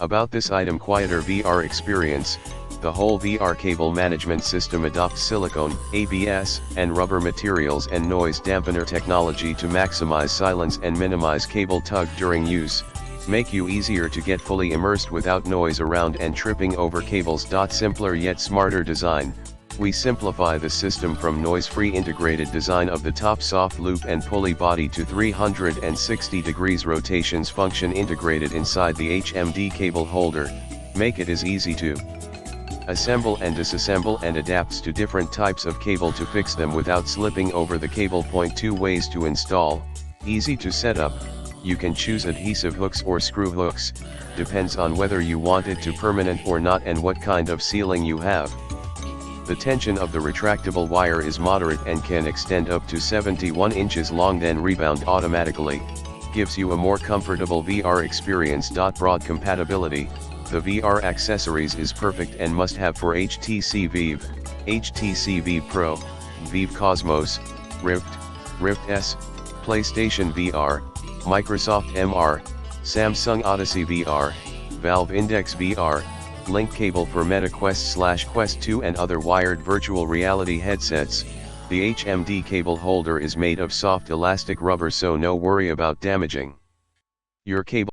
About this item quieter VR experience, the whole VR cable management system adopts silicone, ABS, and rubber materials and noise dampener technology to maximize silence and minimize cable tug during use, make you easier to get fully immersed without noise around and tripping over cables. Simpler yet smarter design. We simplify the system from noise-free integrated design of the top soft loop and pulley body to 360 degrees rotations function integrated inside the HMD cable holder, make it as easy to assemble and disassemble and adapts to different types of cable to fix them without slipping over the cable. 2 ways to install, easy to set up, you can choose adhesive hooks or screw hooks, depends on whether you want it to permanent or not and what kind of sealing you have. The tension of the retractable wire is moderate and can extend up to 71 inches long then rebound automatically, gives you a more comfortable VR experience. Broad compatibility, the VR accessories is perfect and must have for HTC Vive, HTC Vive Pro, Vive Cosmos, Rift S, PlayStation VR, Microsoft MR, Samsung Odyssey VR, Valve Index VR, link cable for Meta Quest/Quest 2 and other wired virtual reality headsets. The HMD cable holder is made of soft elastic rubber so no worry about damaging your cable.